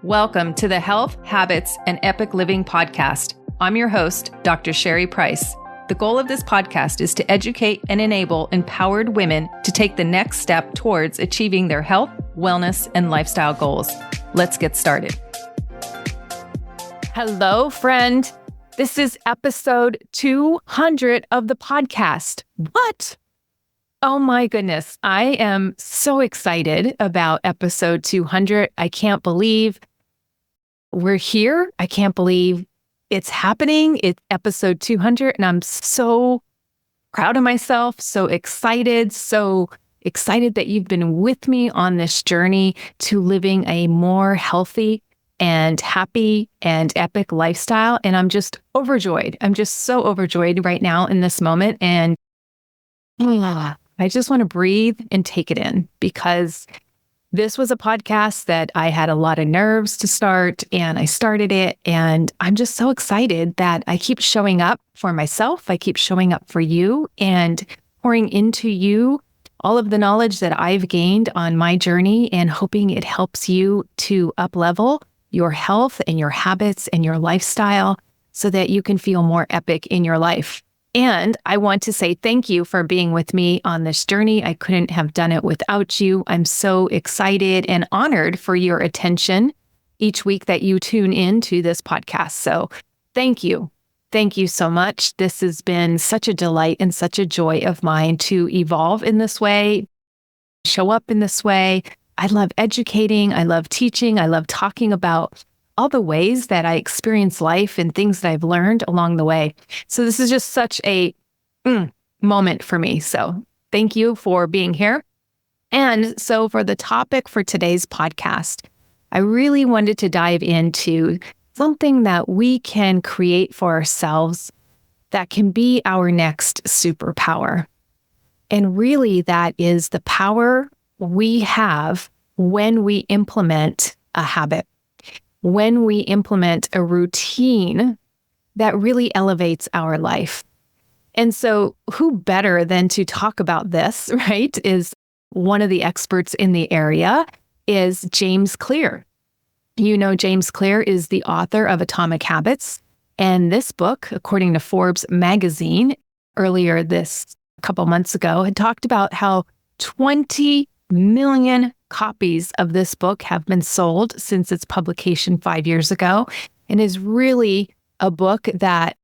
Welcome to the Health, Habits, and Epic Living podcast. I'm your host, Dr. Sherry Price. The goal of this podcast is to educate and enable empowered women to take the next step towards achieving their health, wellness, and lifestyle goals. Let's get started. Hello, friend. This is episode 200 of the podcast. What? Oh my goodness. I am so excited about episode 200. I can't believe we're here. I can't believe it's happening. It's episode 200, and I'm so proud of myself, so excited that you've been with me on this journey to living a more healthy and happy and epic lifestyle. And I'm just overjoyed. I'm just so overjoyed right now in this moment. And I just want to breathe and take it in, because this was a podcast that I had a lot of nerves to start, and I started it. And I'm just so excited that I keep showing up for myself. I keep showing up for you and pouring into you all of the knowledge that I've gained on my journey, and hoping it helps you to up-level your health and your habits and your lifestyle so that you can feel more epic in your life. And I want to say thank you for being with me on this journey. I couldn't have done it without you. I'm so excited and honored for your attention each week that you tune in to this podcast. So thank you. Thank you so much. This has been such a delight and such a joy of mine to evolve in this way, show up in this way. I love educating. I love teaching. I love talking about all the ways that I experience life and things that I've learned along the way. So this is just such a moment for me. So thank you for being here. And so for the topic for today's podcast, I really wanted to dive into something that we can create for ourselves that can be our next superpower. And really, that is the power we have when we implement a habit. When we implement a routine that really elevates our life. And so who better than to talk about this, right, is one of the experts in the area is James Clear. You know, James Clear is the author of Atomic Habits. And this book, according to Forbes magazine, earlier this couple months ago, had talked about how 20 million copies of this book have been sold since its publication 5 years ago, and is really a book that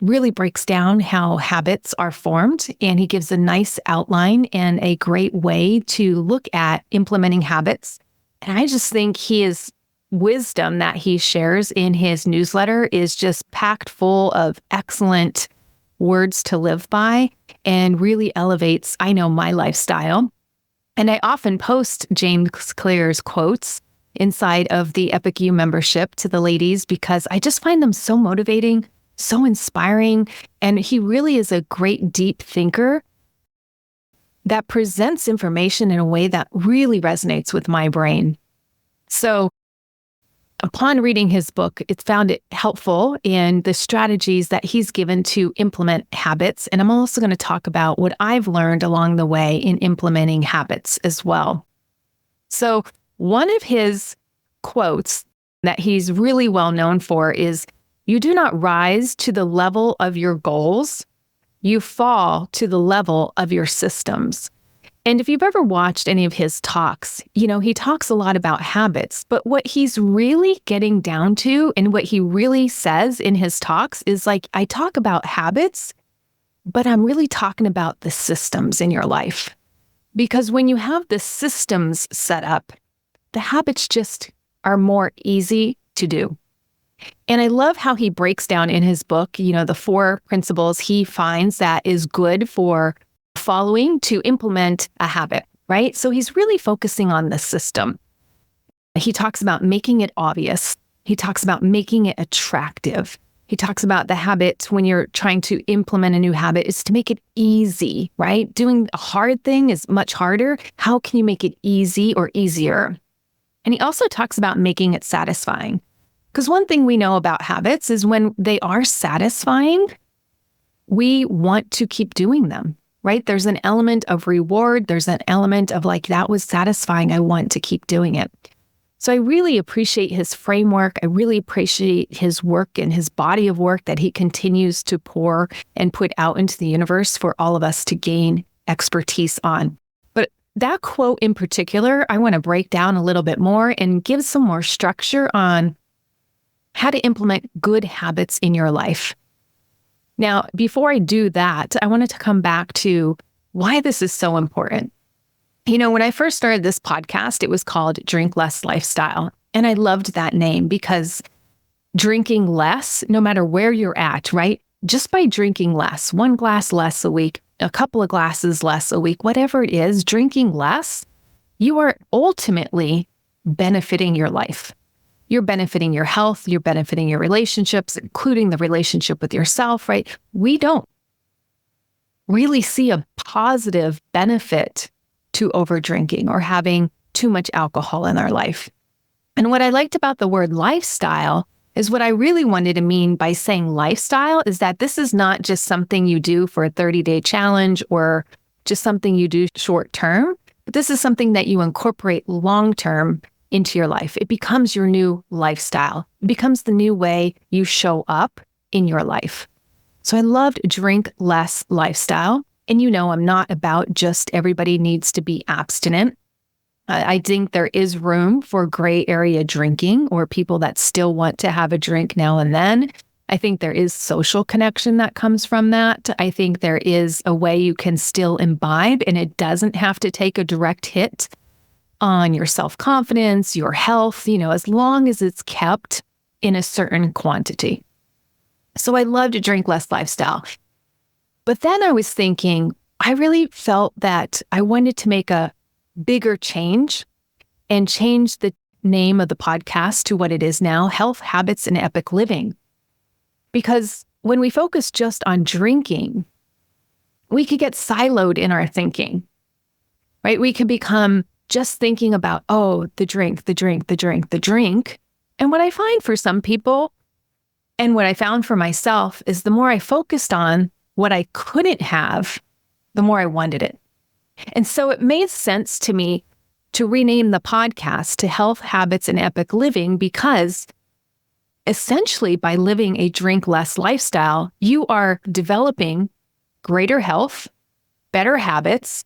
really breaks down how habits are formed. And he gives a nice outline and a great way to look at implementing habits. And I just think his wisdom that he shares in his newsletter is just packed full of excellent words to live by, and really elevates, I know, my lifestyle. And I often post James Clear's quotes inside of the Epic You membership to the ladies, because I just find them so motivating, so inspiring. And he really is a great deep thinker that presents information in a way that really resonates with my brain. So upon reading his book, it found it helpful in the strategies that he's given to implement habits. And I'm also going to talk about what I've learned along the way in implementing habits as well. So one of his quotes that he's really well known for is, "You do not rise to the level of your goals, you fall to the level of your systems." And if you've ever watched any of his talks, you know, he talks a lot about habits, but what he's really getting down to, and what he really says in his talks, is like, I talk about habits, but I'm really talking about the systems in your life. Because when you have the systems set up, the habits just are more easy to do. And I love how he breaks down in his book, you know, the 4 principles he finds that is good for following to implement a habit, right? So he's really focusing on the system. He talks about making it obvious. He talks about making it attractive. He talks about the habit when you're trying to implement a new habit is to make it easy, right? Doing a hard thing is much harder. How can you make it easy or easier? And he also talks about making it satisfying. Because one thing we know about habits is when they are satisfying, we want to keep doing them. right? There's an element of reward. There's an element of like, that was satisfying. I want to keep doing it. So I really appreciate his framework. I really appreciate his work and his body of work that he continues to pour and put out into the universe for all of us to gain expertise on. But that quote in particular, I want to break down a little bit more and give some more structure on how to implement good habits in your life. Now, before I do that, I wanted to come back to why this is so important. When I first started this podcast, it was called Drink Less Lifestyle. And I loved that name because drinking less, no matter where you're at, right? Just by drinking less, 1 glass less a week, a couple of glasses less a week, whatever it is, drinking less, you are ultimately benefiting your life. You're benefiting your health, you're benefiting your relationships, including the relationship with yourself, right? We don't really see a positive benefit to over drinking or having too much alcohol in our life. And what I liked about the word lifestyle is what I really wanted to mean by saying lifestyle is that this is not just something you do for a 30-day challenge or just something you do short term, but this is something that you incorporate long term into your life. It becomes your new lifestyle. It becomes the new way you show up in your life. So I loved Drink Less Lifestyle. And I'm not about just everybody needs to be abstinent. I think there is room for gray area drinking or people that still want to have a drink now and then. I think there is social connection that comes from that. I think there is a way you can still imbibe and it doesn't have to take a direct hit on your self-confidence, your health, as long as it's kept in a certain quantity. So I love to Drink Less Lifestyle. But then I was thinking, I really felt that I wanted to make a bigger change and change the name of the podcast to what it is now, Health Habits and Epic Living. Because when we focus just on drinking, we could get siloed in our thinking, right? We could become just thinking about, the drink. And what I find for some people, and what I found for myself, is the more I focused on what I couldn't have, the more I wanted it. And so it made sense to me to rename the podcast to Health Habits and Epic Living because essentially by living a drink less lifestyle, you are developing greater health, better habits,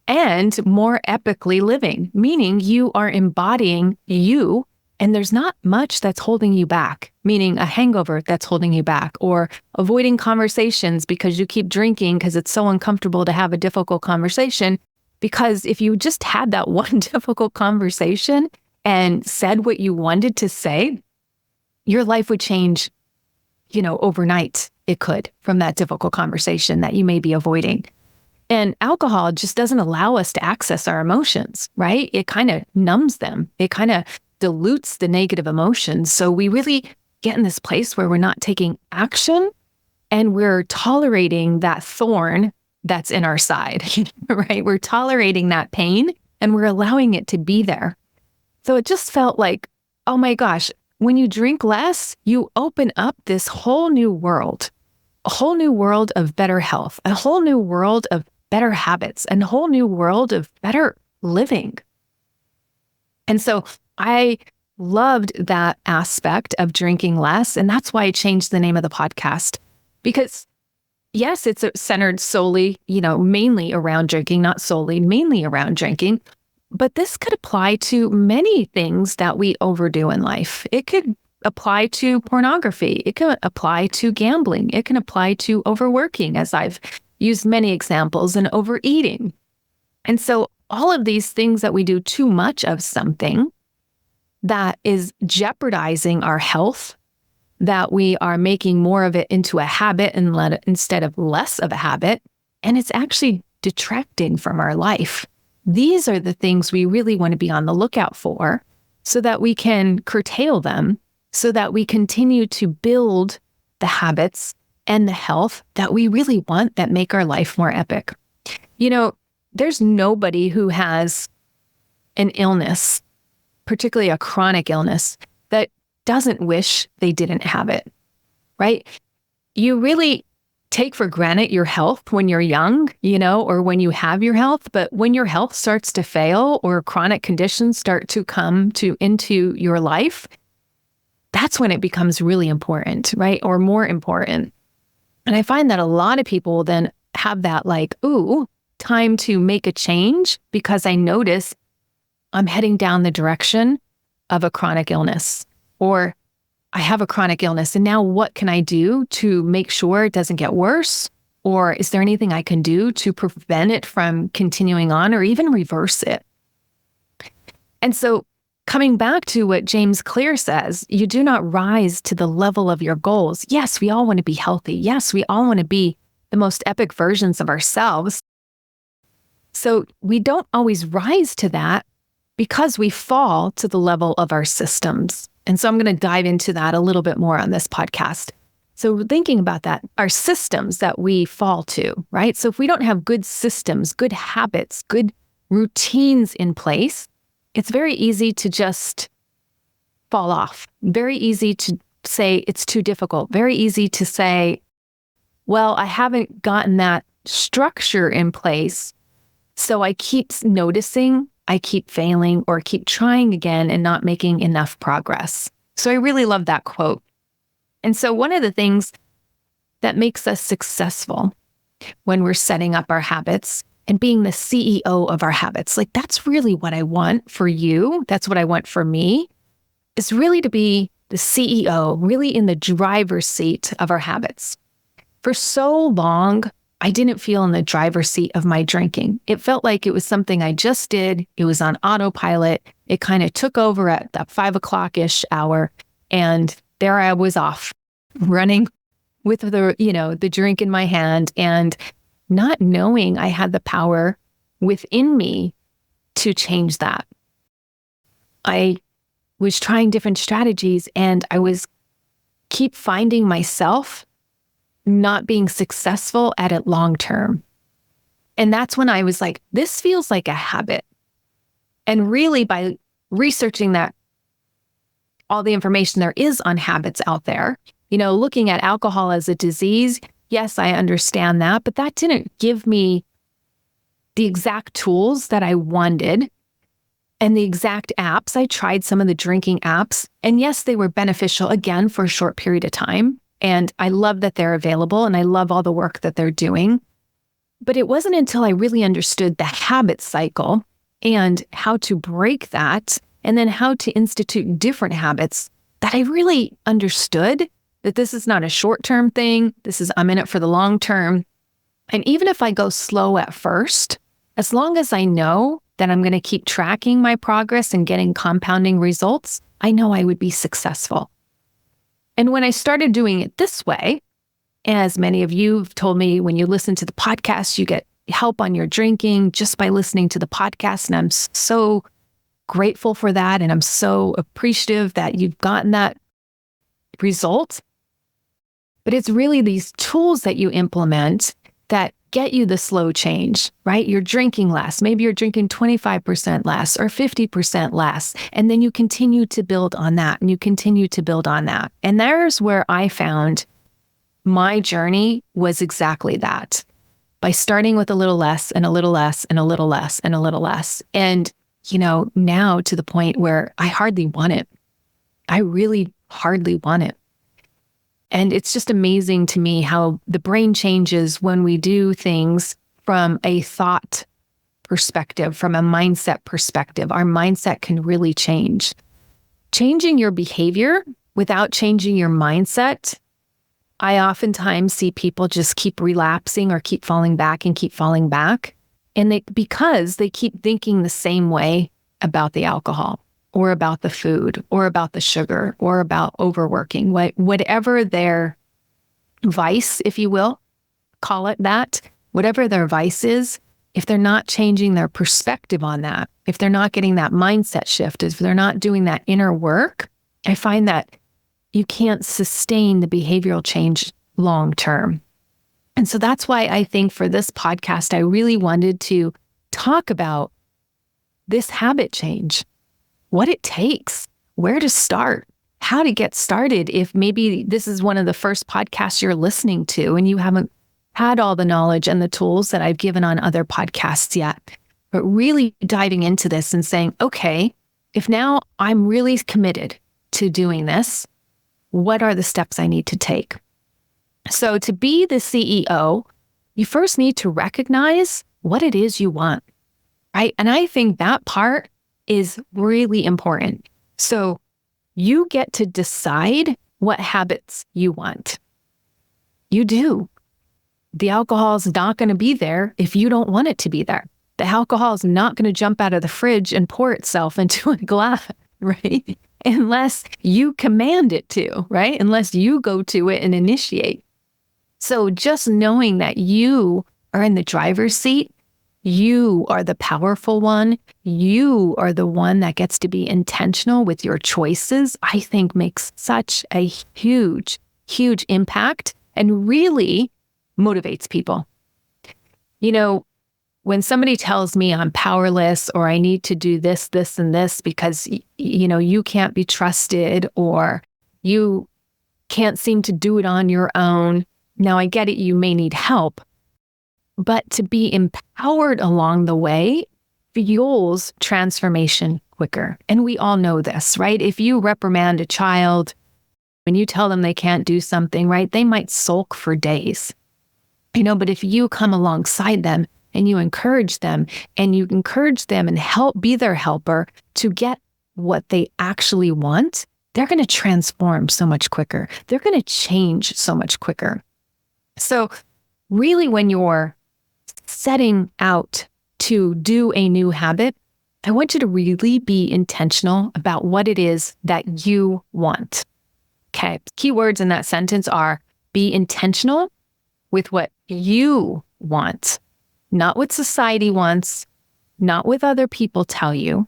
and more epically living, meaning you are embodying you. And there's not much that's holding you back, meaning a hangover that's holding you back, or avoiding conversations because you keep drinking because it's so uncomfortable to have a difficult conversation. Because if you just had that one difficult conversation and said what you wanted to say, your life would change, overnight. It could from that difficult conversation that you may be avoiding. And alcohol just doesn't allow us to access our emotions, right? It kind of numbs them. It kind of dilutes the negative emotions. So we really get in this place where we're not taking action and we're tolerating that thorn that's in our side, right? We're tolerating that pain and we're allowing it to be there. So it just felt like, oh my gosh, when you drink less, you open up this whole new world, a whole new world of better health, a whole new world of better habits, and a whole new world of better living. And so I loved that aspect of drinking less. And that's why I changed the name of the podcast. Because yes, it's centered solely, mainly around drinking, not solely, mainly around drinking. But this could apply to many things that we overdo in life. It could apply to pornography. It can apply to gambling. It can apply to overworking, as I've used many examples, and overeating. And so all of these things that we do too much of something that is jeopardizing our health, that we are making more of it into a habit instead of less of a habit, and it's actually detracting from our life. These are the things we really want to be on the lookout for so that we can curtail them, so that we continue to build the habits and the health that we really want that make our life more epic. There's nobody who has an illness, particularly a chronic illness, that doesn't wish they didn't have it, right? You really take for granted your health when you're young, or when you have your health. But when your health starts to fail or chronic conditions start to come into your life, that's when it becomes really important, right? Or more important. And I find that a lot of people then have that time to make a change because I notice I'm heading down the direction of a chronic illness, or I have a chronic illness. And now what can I do to make sure it doesn't get worse? Or is there anything I can do to prevent it from continuing on or even reverse it? And so coming back to what James Clear says, you do not rise to the level of your goals. Yes, we all want to be healthy. Yes, we all want to be the most epic versions of ourselves. So we don't always rise to that because we fall to the level of our systems. And so I'm going to dive into that a little bit more on this podcast. So thinking about that, our systems that we fall to, right? So if we don't have good systems, good habits, good routines in place, it's very easy to just fall off. Very easy to say it's too difficult. Very easy to say, well, I haven't gotten that structure in place. So I keep noticing I keep failing or keep trying again and not making enough progress. So I really love that quote. And so one of the things that makes us successful when we're setting up our habits and being the CEO of our habits, that's really what I want for you. That's what I want for me, is really to be the CEO, really in the driver's seat of our habits. For so long, I didn't feel in the driver's seat of my drinking. It felt like it was something I just did. It was on autopilot. It kind of took over at that 5 o'clock-ish hour. And there I was off running with the drink in my hand and not knowing I had the power within me to change that. I was trying different strategies and I was keep finding myself not being successful at it long term. And that's when I was like, this feels like a habit. And really by researching that, all the information there is on habits out there, looking at alcohol as a disease, yes, I understand that, but that didn't give me the exact tools that I wanted and the exact apps. I tried some of the drinking apps, and yes, they were beneficial again for a short period of time. And I love that they're available and I love all the work that they're doing. But it wasn't until I really understood the habit cycle and how to break that and then how to institute different habits that I really understood that this is not a short-term thing. I'm in it for the long term. And even if I go slow at first, as long as I know that I'm going to keep tracking my progress and getting compounding results, I know I would be successful. And when I started doing it this way, as many of you have told me, when you listen to the podcast, you get help on your drinking just by listening to the podcast. And I'm so grateful for that. And I'm so appreciative that you've gotten that result. But it's really these tools that you implement that get you the slow change, right? You're drinking less. Maybe you're drinking 25% less or 50% less. And then you continue to build on that and you continue to build on that. And there's where I found my journey was exactly that. By starting with a little less and a little less and a little less and a little less. And, now to the point where I hardly want it. I really hardly want it. And it's just amazing to me how the brain changes when we do things from a thought perspective, from a mindset perspective. Our mindset can really change. Changing your behavior without changing your mindset, I oftentimes see people just keep relapsing or keep falling back and keep falling back. And because they keep thinking the same way about the alcohol, or about the food, or about the sugar, or about overworking, whatever their vice, if you will, call it that, whatever their vice is, if they're not changing their perspective on that, if they're not getting that mindset shift, if they're not doing that inner work, I find that you can't sustain the behavioral change long term. And so that's why I think for this podcast, I really wanted to talk about this habit change. What it takes, where to start, how to get started. If maybe this is one of the first podcasts you're listening to and you haven't had all the knowledge and the tools that I've given on other podcasts yet. But really diving into this and saying, okay, if now I'm really committed to doing this, what are the steps I need to take? So to be the CEO, you first need to recognize what it is you want, right? And I think that part is really important. So you get to decide what habits you want. You do. The alcohol is not going to be there if you don't want it to be there. The alcohol is not going to jump out of the fridge and pour itself into a glass, right? Unless you command it to, right? Unless you go to it and initiate. So just knowing that you are in the driver's seat, you are the powerful one, you are the one that gets to be intentional with your choices, I think makes such a huge, huge impact and really motivates people. You know, when somebody tells me I'm powerless or I need to do this, this, and this because, you can't be trusted or you can't seem to do it on your own. Now, I get it, you may need help, but to be empowered along the way fuels transformation quicker. And we all know this, right? If you reprimand a child, when you tell them they can't do something, right, they might sulk for days. But if you come alongside them and you encourage them and help be their helper to get what they actually want, they're going to transform so much quicker. They're going to change so much quicker. So really, when you're setting out to do a new habit, I want you to really be intentional about what it is that you want. Okay. Keywords in that sentence are be intentional with what you want, not what society wants, not what other people tell you,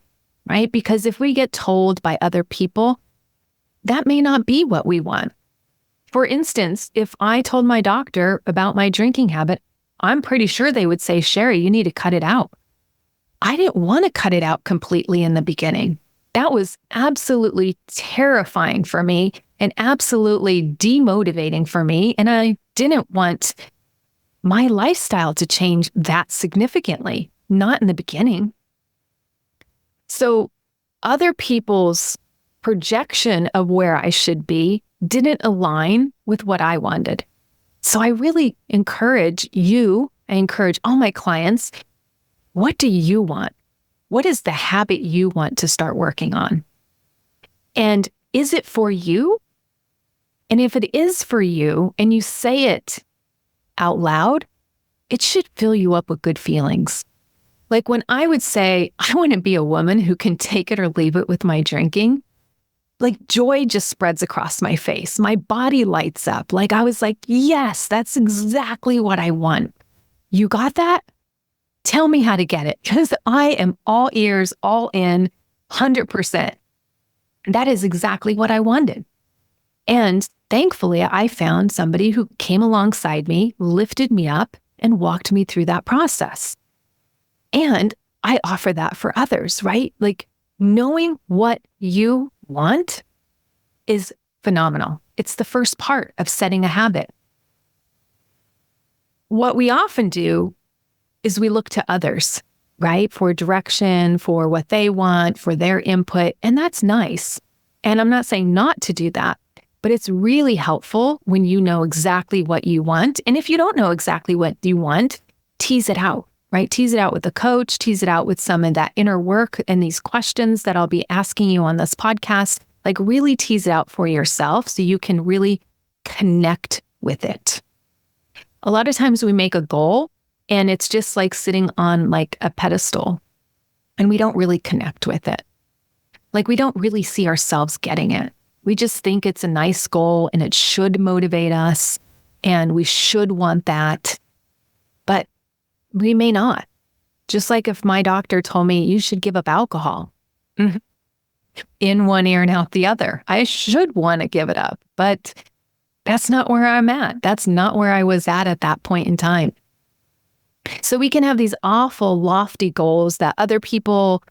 right? Because if we get told by other people, that may not be what we want. For instance, if I told my doctor about my drinking habit, I'm pretty sure they would say, Sherry, you need to cut it out. I didn't want to cut it out completely in the beginning. That was absolutely terrifying for me and absolutely demotivating for me. And I didn't want my lifestyle to change that significantly, not in the beginning. So other people's projection of where I should be didn't align with what I wanted. So I really encourage all my clients, what do you want? What is the habit you want to start working on? And is it for you? And if it is for you and you say it out loud, it should fill you up with good feelings. Like when I would say, I want to be a woman who can take it or leave it with my drinking, like joy just spreads across my face. My body lights up. Like I was like, yes, that's exactly what I want. You got that? Tell me how to get it because I am all ears, all in, 100%. That is exactly what I wanted. And thankfully, I found somebody who came alongside me, lifted me up, and walked me through that process. And I offer that for others, right? Like knowing what you want is phenomenal. It's the first part of setting a habit. What we often do is we look to others, right? For direction, for what they want, for their input. And that's nice. And I'm not saying not to do that, but it's really helpful when you know exactly what you want. And if you don't know exactly what you want, tease it out, right? Tease it out with a coach, tease it out with some of that inner work and these questions that I'll be asking you on this podcast. Like really tease it out for yourself so you can really connect with it. A lot of times we make a goal and it's just like sitting on like a pedestal and we don't really connect with it. Like we don't really see ourselves getting it. We just think it's a nice goal and it should motivate us and we should want that, but we may not. Just like if my doctor told me you should give up alcohol in one ear and out the other, I should want to give it up, but that's not where I'm at. That's not where I was at that point in time. So we can have these awful lofty goals that other people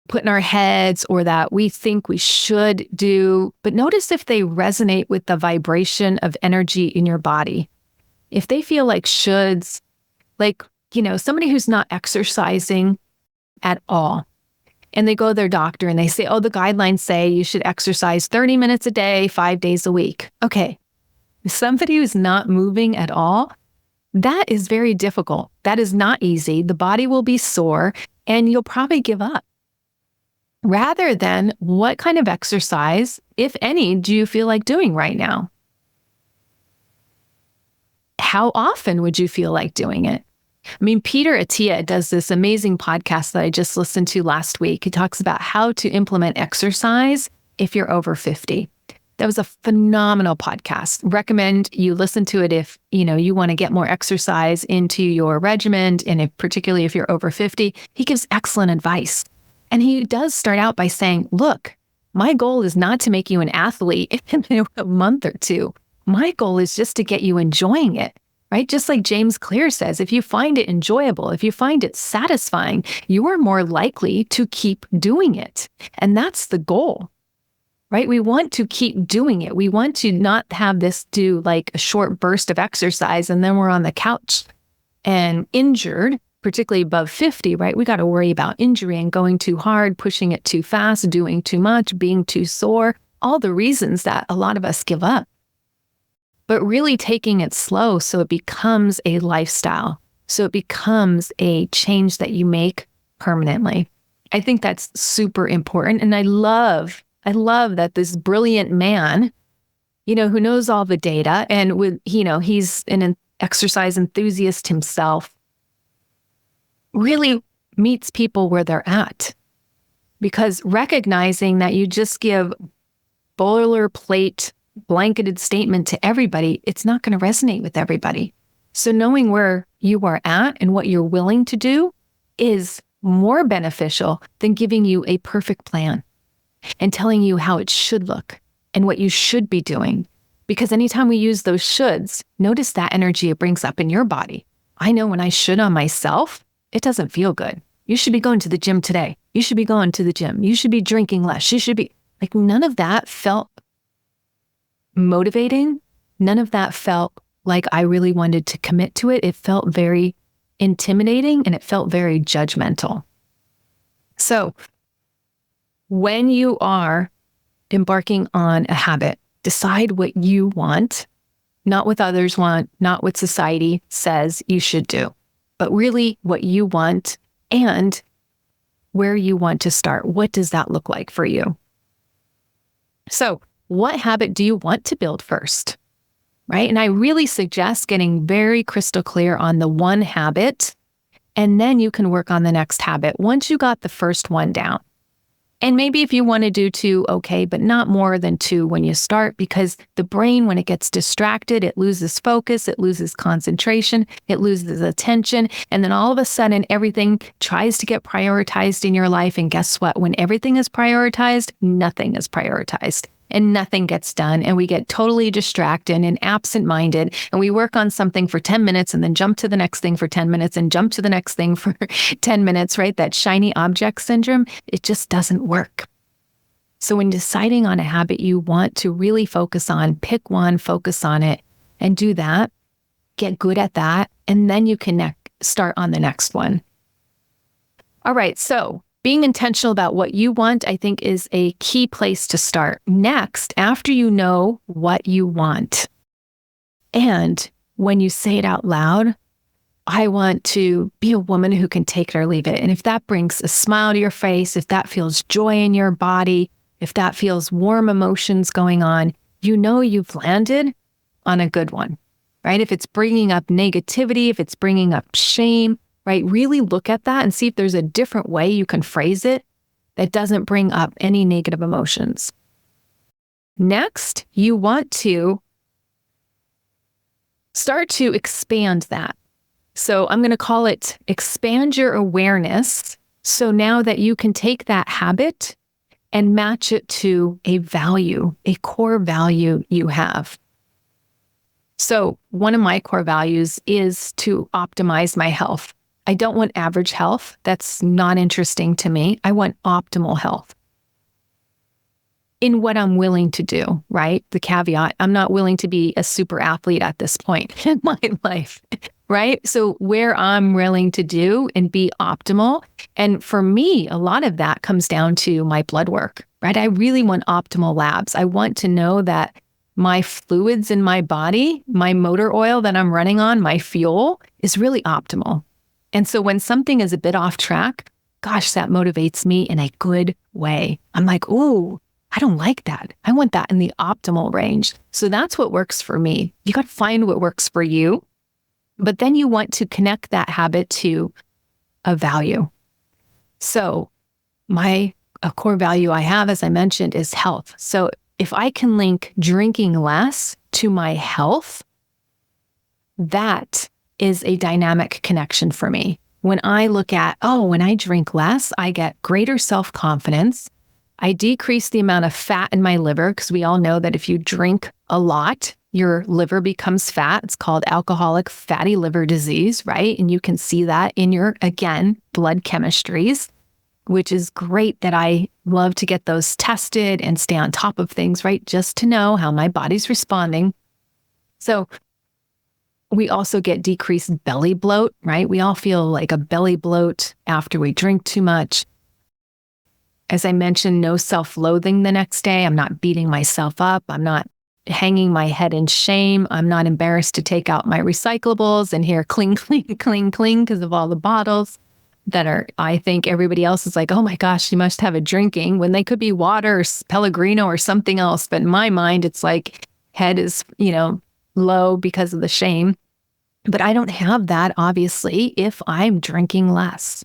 put in our heads or that we think we should do, but notice if they resonate with the vibration of energy in your body. if they feel like shoulds, like, somebody who's not exercising at all, and they go to their doctor and they say, oh, the guidelines say you should exercise 30 minutes a day, 5 days a week. Okay. Somebody who's not moving at all, that is very difficult. That is not easy. The body will be sore and you'll probably give up. Rather than what kind of exercise, if any, do you feel like doing right now? How often would you feel like doing it? I mean, Peter Attia does this amazing podcast that I just listened to last week. He talks about how to implement exercise if you're over 50. That was a phenomenal podcast. Recommend you listen to it if, you want to get more exercise into your regimen, and particularly if you're over 50. He gives excellent advice. And he does start out by saying, look, my goal is not to make you an athlete in a month or two. My goal is just to get you enjoying it. Right? Just like James Clear says, if you find it enjoyable, if you find it satisfying, you are more likely to keep doing it. And that's the goal, right? We want to keep doing it. We want to not have this do like a short burst of exercise and then we're on the couch and injured, particularly above 50, right? We got to worry about injury and going too hard, pushing it too fast, doing too much, being too sore, all the reasons that a lot of us give up. But really taking it slow so it becomes a lifestyle, so it becomes a change that you make permanently. I think that's super important. And I love that this brilliant man, who knows all the data and he's an exercise enthusiast himself, really meets people where they're at. Because recognizing that you just give boilerplate blanketed statement to everybody, it's not going to resonate with everybody. So knowing where you are at and what you're willing to do is more beneficial than giving you a perfect plan and telling you how it should look and what you should be doing. Because anytime we use those shoulds, notice that energy it brings up in your body. I know when I should on myself, it doesn't feel good. You should be going to the gym today. You should be going to the gym. You should be drinking less. You should be like, none of that felt motivating. None of that felt like I really wanted to commit to it. It felt very intimidating and it felt very judgmental. So when you are embarking on a habit, decide what you want, not what others want, not what society says you should do, but really what you want and where you want to start. What does that look like for you? So what habit do you want to build first, right? And I really suggest getting very crystal clear on the one habit, and then you can work on the next habit once you got the first one down. And maybe if you want to do 2, okay, but not more than 2 when you start, because the brain, when it gets distracted, it loses focus, it loses concentration, it loses attention. And then all of a sudden, everything tries to get prioritized in your life. And guess what? When everything is prioritized, nothing is prioritized. And nothing gets done, and we get totally distracted and absent-minded, and we work on something for 10 minutes and then jump to the next thing for 10 minutes and jump to the next thing for 10 minutes, right? That shiny object syndrome, it just doesn't work. So when deciding on a habit you want to really focus on, pick one, focus on it, and do that, get good at that, and then you can start on the next one. All right, so being intentional about what you want, I think, is a key place to start. Next, after you know what you want, and when you say it out loud, I want to be a woman who can take it or leave it. And if that brings a smile to your face, if that feels joy in your body, if that feels warm emotions going on, you've landed on a good one, right? If it's bringing up negativity, if it's bringing up shame, right? Really look at that and see if there's a different way you can phrase it that doesn't bring up any negative emotions. Next, you want to start to expand that. So I'm going to call it expand your awareness. So now that you can take that habit and match it to a value, a core value you have. So one of my core values is to optimize my health. I don't want average health. That's not interesting to me. I want optimal health. in what I'm willing to do, right? The caveat, I'm not willing to be a super athlete at this point in my life, right? So where I'm willing to do and be optimal. And for me, a lot of that comes down to my blood work, right? I really want optimal labs. I want to know that my fluids in my body, my motor oil that I'm running on, my fuel is really optimal. And so when something is a bit off track, gosh, that motivates me in a good way. I'm like, ooh, I don't like that. I want that in the optimal range. So that's what works for me. You got to find what works for you, but then you want to connect that habit to a value. So a core value I have, as I mentioned, is health. So if I can link drinking less to my health, that is a dynamic connection for me. When I look at, when I drink less, I get greater self-confidence. I decrease the amount of fat in my liver, because we all know that if you drink a lot, your liver becomes fat. It's called alcoholic fatty liver disease, right? And you can see that in your, again, blood chemistries, which is great that I love to get those tested and stay on top of things, right? Just to know how my body's responding. So we also get decreased belly bloat, right? We all feel like a belly bloat after we drink too much. As I mentioned, no self-loathing the next day. I'm not beating myself up. I'm not hanging my head in shame. I'm not embarrassed to take out my recyclables and hear cling, cling, cling, cling because of all the bottles that are, I think everybody else is like, oh my gosh, you must have a drinking, when they could be water or Pellegrino or something else. But in my mind, it's like head is, low because of the shame. But I don't have that, obviously, if I'm drinking less.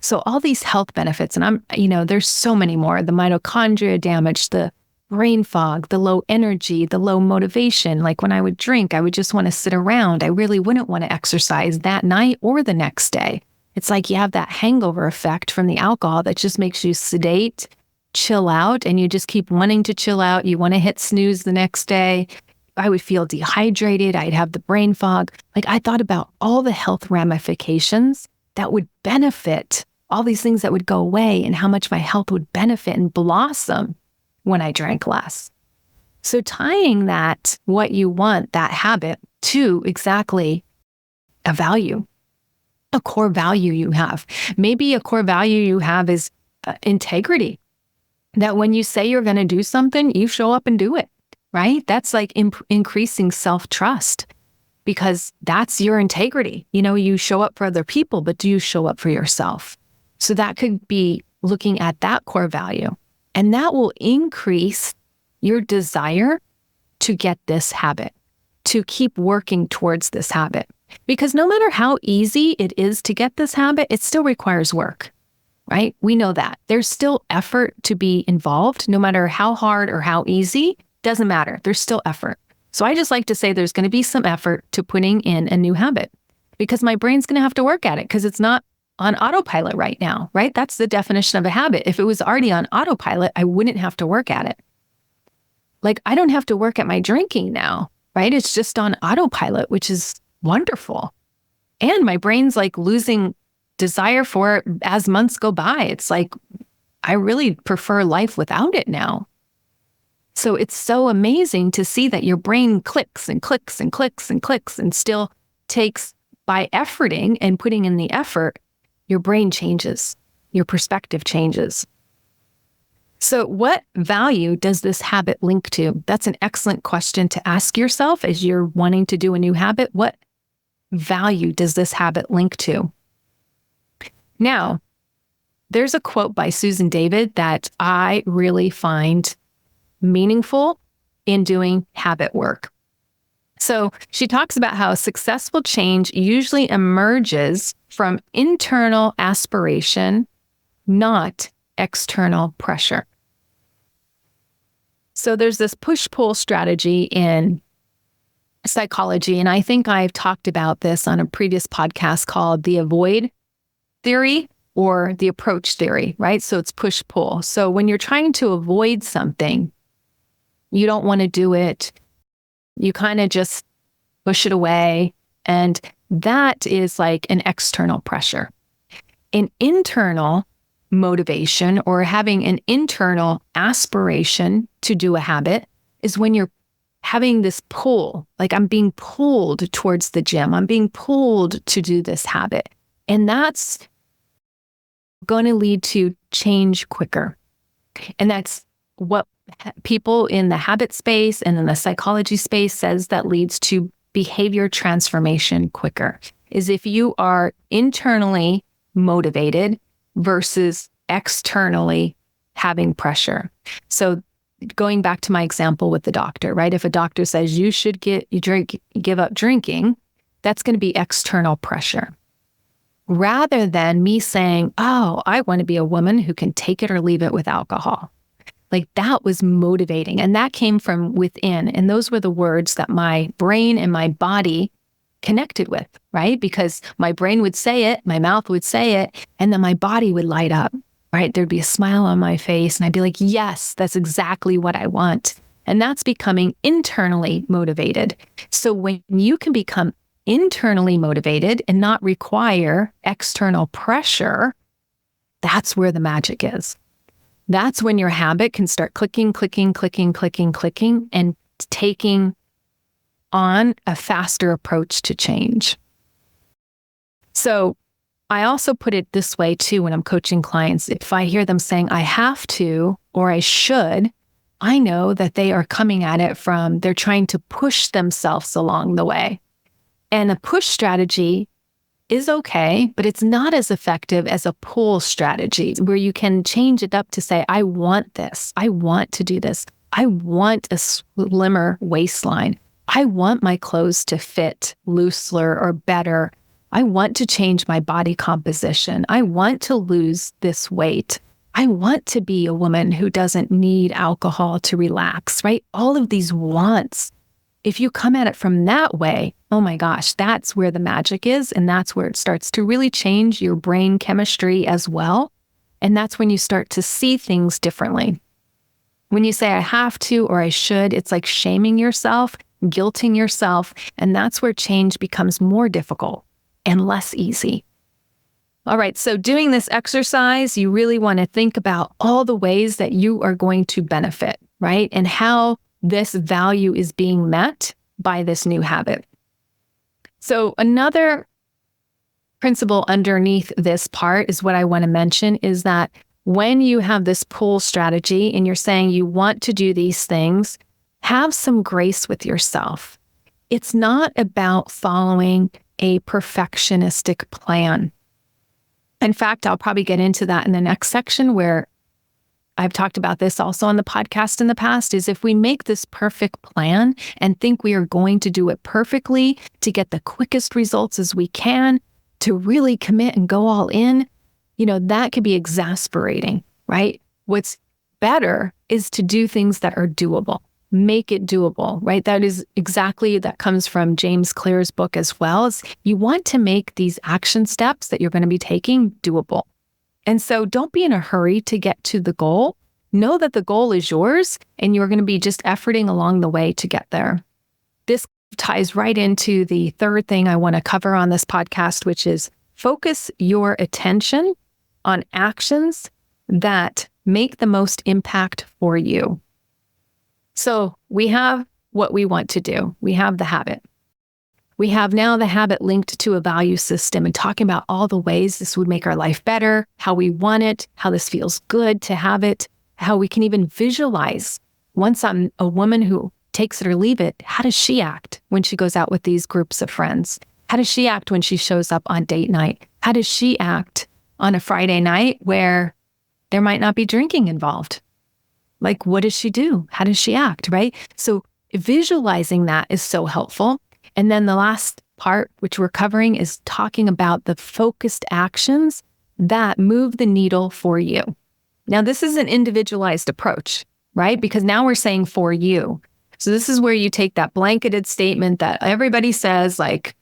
So all these health benefits, and there's so many more, the mitochondria damage, the brain fog, the low energy, the low motivation. Like when I would drink, I would just want to sit around. I really wouldn't want to exercise that night or the next day. It's like you have that hangover effect from the alcohol that just makes you sedate, chill out, and you just keep wanting to chill out. You want to hit snooze the next day. I would feel dehydrated. I'd have the brain fog. Like I thought about all the health ramifications that would benefit, all these things that would go away, and how much my health would benefit and blossom when I drank less. So tying that, what you want, that habit, to exactly a value, a core value you have. Maybe a core value you have is integrity. That when you say you're going to do something, you show up and do it, right? That's like increasing self-trust, because that's your integrity. You show up for other people, but do you show up for yourself? So that could be looking at that core value, and that will increase your desire to get this habit, to keep working towards this habit. Because no matter how easy it is to get this habit, it still requires work, right? We know that. There's still effort to be involved, no matter how hard or how easy, doesn't matter. There's still effort. So I just like to say there's going to be some effort to putting in a new habit, because my brain's going to have to work at it, because it's not on autopilot right now, right? That's the definition of a habit. If it was already on autopilot, I wouldn't have to work at it. Like I don't have to work at my drinking now, right? It's just on autopilot, which is wonderful. And my brain's like losing desire for it as months go by. It's like, I really prefer life without it now. So it's so amazing to see that your brain clicks and clicks and clicks and clicks, and still takes, by efforting and putting in the effort, your brain changes, your perspective changes. So what value does this habit link to? That's an excellent question to ask yourself as you're wanting to do a new habit. What value does this habit link to? Now, there's a quote by Susan David that I really find meaningful in doing habit work. So she talks about how successful change usually emerges from internal aspiration, not external pressure. So there's this push-pull strategy in psychology, and I think I've talked about this on a previous podcast called the avoid theory or the approach theory, right? So it's push-pull. So when you're trying to avoid something, you don't want to do it. You kind of just push it away. And that is like an external pressure. An internal motivation or having an internal aspiration to do a habit is when you're having this pull, like I'm being pulled towards the gym. I'm being pulled to do this habit. And that's going to lead to change quicker. And that's what people in the habit space and in the psychology space says that leads to behavior transformation quicker, is if you are internally motivated versus externally having pressure. So going back to my example with the doctor, right? If a doctor says you should give up drinking, that's going to be external pressure. Rather than me saying, oh, I want to be a woman who can take it or leave it with alcohol. Like that was motivating. And that came from within. And those were the words that my brain and my body connected with, right? Because my brain would say it, my mouth would say it, and then my body would light up, right? There'd be a smile on my face and I'd be like, yes, that's exactly what I want. And that's becoming internally motivated. So when you can become internally motivated and not require external pressure, that's where the magic is. That's when your habit can start clicking, and taking on a faster approach to change. So I also put it this way too when I'm coaching clients. If I hear them saying, I have to, or I should, I know that they are coming at it from, they're trying to push themselves along the way. And a push strategy is okay, but it's not as effective as a pull strategy where you can change it up to say, I want this. I want to do this. I want a slimmer waistline. I want my clothes to fit looser or better. I want to change my body composition. I want to lose this weight. I want to be a woman who doesn't need alcohol to relax, right? All of these wants. If you come at it from that way, oh my gosh, that's where the magic is. And that's where it starts to really change your brain chemistry as well. And that's when you start to see things differently. When you say I have to or I should, it's like shaming yourself, guilting yourself. And that's where change becomes more difficult and less easy. All right, so doing this exercise, you really want to think about all the ways that you are going to benefit, right? And how this value is being met by this new habit. So another principle underneath this part is what I want to mention is that when you have this pull strategy and you're saying you want to do these things, have some grace with yourself. It's not about following a perfectionistic plan. In fact, I'll probably get into that in the next section where I've talked about this also on the podcast in the past, is if we make this perfect plan and think we are going to do it perfectly to get the quickest results as we can, to really commit and go all in, that could be exasperating, right? What's better is to do things that are doable. Make it doable, right? That comes from James Clear's book as well. Is you want to make these action steps that you're going to be taking doable. And so don't be in a hurry to get to the goal. Know that the goal is yours and you're going to be just efforting along the way to get there. This ties right into the third thing I want to cover on this podcast, which is focus your attention on actions that make the most impact for you. So we have what we want to do. We have the habit. We have now the habit linked to a value system and talking about all the ways this would make our life better, how we want it, how this feels good to have it, how we can even visualize once I'm a woman who takes it or leave it, how does she act when she goes out with these groups of friends? How does she act when she shows up on date night? How does she act on a Friday night where there might not be drinking involved? Like, what does she do? How does she act, right? So visualizing that is so helpful. And then the last part, which we're covering, is talking about the focused actions that move the needle for you. Now, this is an individualized approach, right? Because now we're saying for you. So this is where you take that blanketed statement that everybody says, like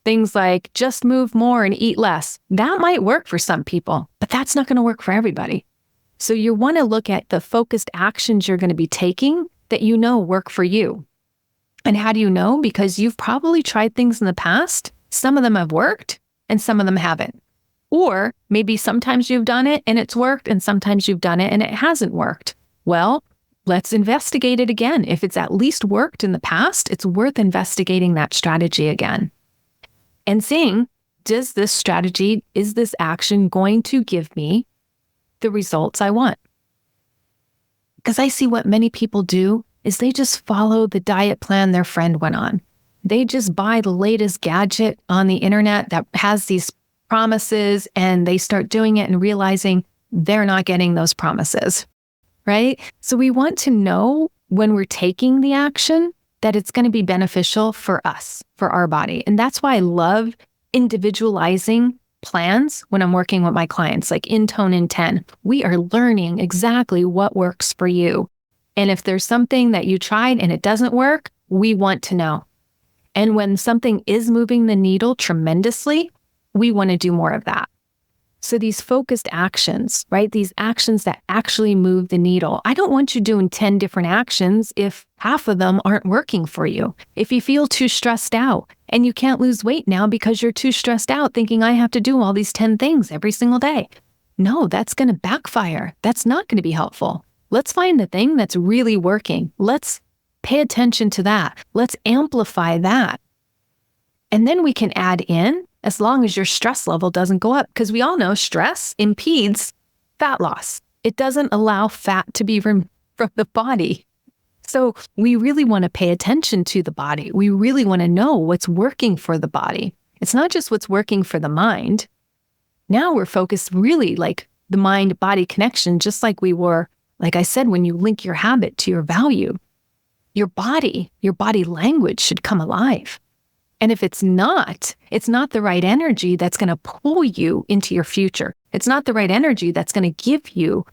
things like just move more and eat less. That might work for some people, but that's not going to work for everybody. So you want to look at the focused actions you're going to be taking that work for you. And how do you know? Because you've probably tried things in the past. Some of them have worked and some of them haven't. Or maybe sometimes you've done it and it's worked, and sometimes you've done it and it hasn't worked. Well, let's investigate it again. If it's at least worked in the past, it's worth investigating that strategy again and seeing, does this strategy, is this action going to give me the results I want? Because I see what many people do is they just follow the diet plan their friend went on. They just buy the latest gadget on the internet that has these promises, and they start doing it and realizing they're not getting those promises, right? So we want to know when we're taking the action that it's going to be beneficial for us, for our body. And that's why I love individualizing plans when I'm working with my clients, like in Tone in 10. We are learning exactly what works for you. And if there's something that you tried and it doesn't work, we want to know. And when something is moving the needle tremendously, we want to do more of that. So these focused actions, right? These actions that actually move the needle. I don't want you doing 10 different actions if half of them aren't working for you. If you feel too stressed out and you can't lose weight now because you're too stressed out thinking I have to do all these 10 things every single day. No, that's going to backfire. That's not going to be helpful. Let's find the thing that's really working. Let's pay attention to that. Let's amplify that. And then we can add in, as long as your stress level doesn't go up, because we all know stress impedes fat loss. It doesn't allow fat to be removed from the body. So we really want to pay attention to the body. We really want to know what's working for the body. It's not just what's working for the mind. Now we're focused really like the mind-body connection, just like we were, like I said, when you link your habit to your value. Your body language should come alive. And if it's not the right energy that's going to pull you into your future. It's not the right energy that's going to give you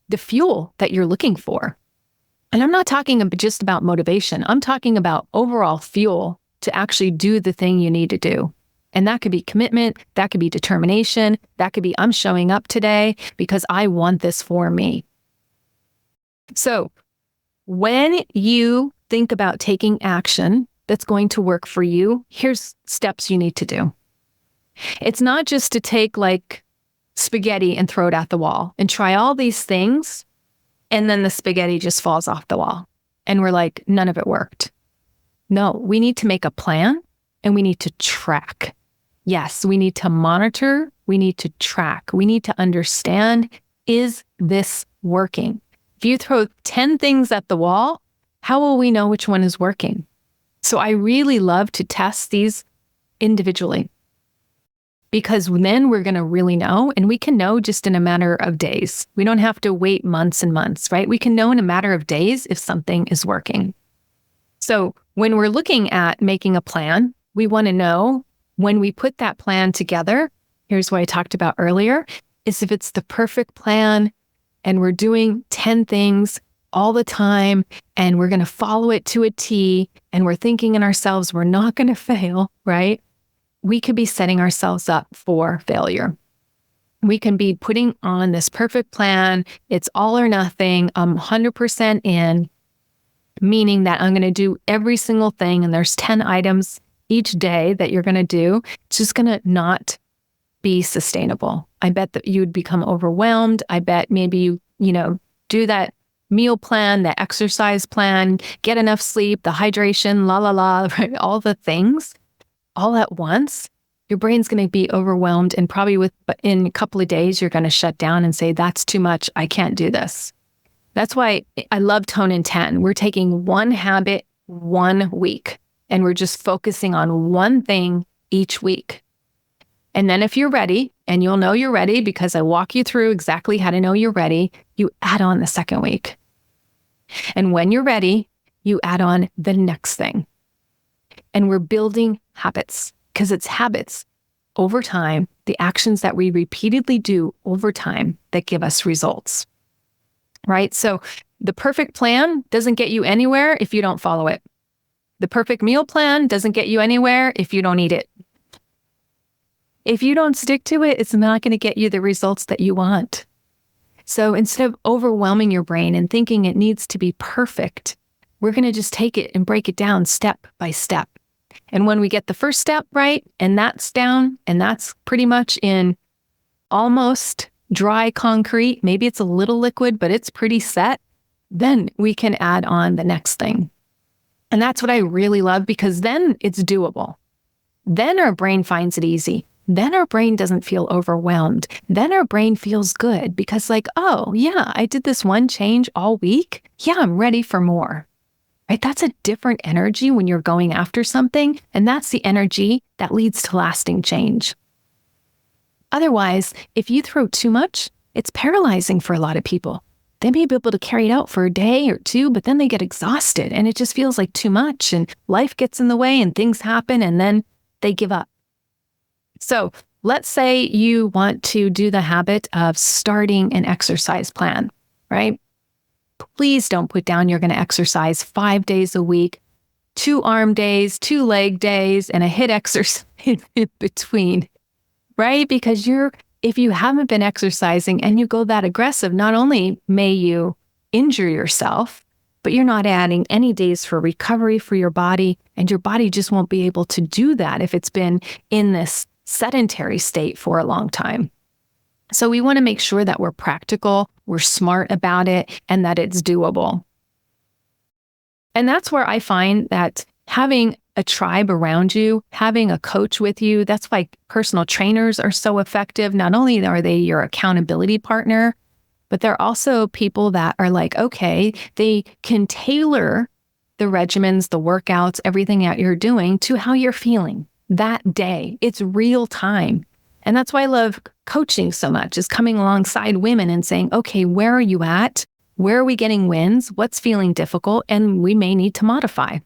the fuel that you're looking for. And I'm not talking just about motivation. I'm talking about overall fuel to actually do the thing you need to do. And that could be commitment. That could be determination. That could be, I'm showing up today because I want this for me. So when you think about taking action that's going to work for you, here's steps you need to do. It's not just to take like spaghetti and throw it at the wall and try all these things, and then the spaghetti just falls off the wall. And we're like, none of it worked. No, we need to make a plan and we need to track. Yes, we need to monitor. We need to track. We need to understand, is this working? If you throw 10 things at the wall, how will we know which one is working? So I really love to test these individually, because then we're going to really know, and we can know just in a matter of days. We don't have to wait months and months, right? We can know in a matter of days if something is working. So when we're looking at making a plan, we want to know when we put that plan together, here's what I talked about earlier, is if it's the perfect plan and we're doing 10 things all the time, and we're going to follow it to a T, and we're thinking in ourselves, we're not going to fail, right? We could be setting ourselves up for failure. We can be putting on this perfect plan. It's all or nothing. I'm 100% in, meaning that I'm going to do every single thing, and there's 10 items each day that you're going to do. It's just going to not be sustainable. I bet that you would become overwhelmed. I bet maybe you do that meal plan, the exercise plan, get enough sleep, the hydration, right? All the things all at once. Your brain's going to be overwhelmed, and probably in a couple of days, you're going to shut down and say, that's too much. I can't do this. That's why I love Tone in 10. We're taking one habit 1 week, and we're just focusing on one thing each week. And then if you're ready, and you'll know you're ready because I walk you through exactly how to know you're ready, you add on the second week. And when you're ready, you add on the next thing. And we're building habits, because it's habits over time, the actions that we repeatedly do over time that give us results, right? So the perfect plan doesn't get you anywhere if you don't follow it. The perfect meal plan doesn't get you anywhere if you don't eat it. If you don't stick to it, it's not going to get you the results that you want. So instead of overwhelming your brain and thinking it needs to be perfect, we're going to just take it and break it down step by step. And when we get the first step right, and that's down, and that's pretty much in almost dry concrete, maybe it's a little liquid, but it's pretty set, then we can add on the next thing. And that's what I really love, because then it's doable. Then our brain finds it easy. Then our brain doesn't feel overwhelmed. Then our brain feels good because like, oh yeah, I did this one change all week. Yeah, I'm ready for more. Right? That's a different energy when you're going after something. And that's the energy that leads to lasting change. Otherwise, if you throw too much, it's paralyzing for a lot of people. They may be able to carry it out for a day or two, but then they get exhausted and it just feels like too much and life gets in the way and things happen and then they give up. So let's say you want to do the habit of starting an exercise plan, right? Please don't put down you're going to exercise 5 days a week, 2 arm days, 2 leg days, and a HIIT exercise in between, right? Because if you haven't been exercising and you go that aggressive, not only may you injure yourself, but you're not adding any days for recovery for your body, and your body just won't be able to do that if it's been in this sedentary state for a long time. So we want to make sure that we're practical, we're smart about it, and that it's doable. And that's where I find that having a tribe around you, having a coach with you, that's why personal trainers are so effective. Not only are they your accountability partner, but they're also people that are like, okay, they can tailor the regimens, the workouts, everything that you're doing to how you're feeling that day. It's real time. And that's why I love coaching so much, is coming alongside women and saying, okay, where are you at? Where are we getting wins? What's feeling difficult? And we may need to modify.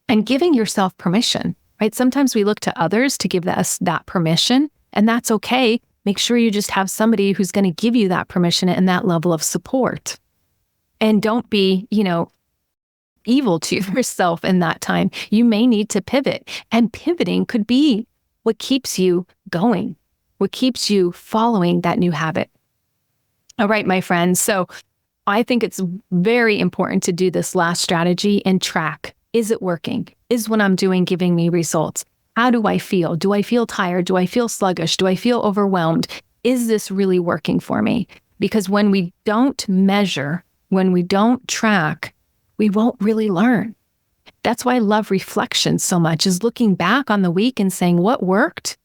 And giving yourself permission, right? Sometimes we look to others to give us that permission, and that's okay. Make sure you just have somebody who's going to give you that permission and that level of support. And don't be, evil to yourself in that time. You may need to pivot, and pivoting could be what keeps you going, what keeps you following that new habit. All right, my friends. So I think it's very important to do this last strategy and track. Is it working? Is what I'm doing giving me results? How do I feel? Do I feel tired? Do I feel sluggish? Do I feel overwhelmed? Is this really working for me? Because when we don't measure, when we don't track, we won't really learn. That's why I love reflection so much, is looking back on the week and saying, what worked?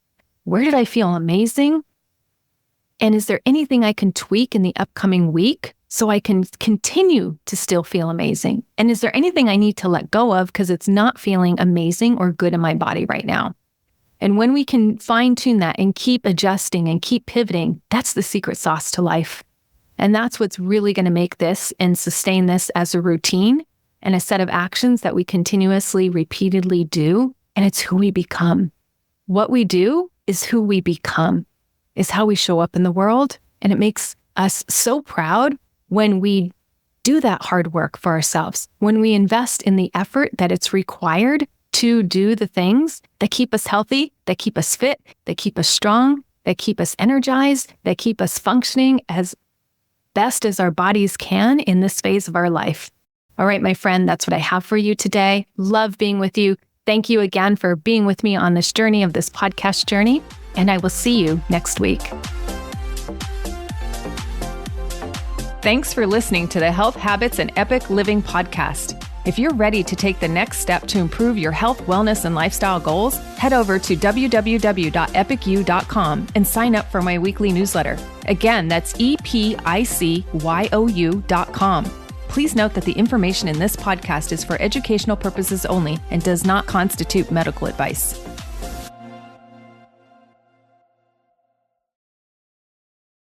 Where did I feel amazing? And is there anything I can tweak in the upcoming week so I can continue to still feel amazing? And is there anything I need to let go of because it's not feeling amazing or good in my body right now? And when we can fine tune that and keep adjusting and keep pivoting, that's the secret sauce to life. And that's what's really going to make this and sustain this as a routine and a set of actions that we continuously, repeatedly do. And it's who we become. What we do is who we become, is how we show up in the world. And it makes us so proud when we do that hard work for ourselves, when we invest in the effort that it's required to do the things that keep us healthy, that keep us fit, that keep us strong, that keep us energized, that keep us functioning as best as our bodies can in this phase of our life. All right, my friend, that's what I have for you today. Love being with you. Thank you again for being with me on this journey of this podcast journey, and I will see you next week. Thanks for listening to the Health Habits and Epic Living podcast. If you're ready to take the next step to improve your health, wellness, and lifestyle goals, head over to www.epicyou.com and sign up for my weekly newsletter. Again, that's EPICYOU.com. Please note that the information in this podcast is for educational purposes only and does not constitute medical advice.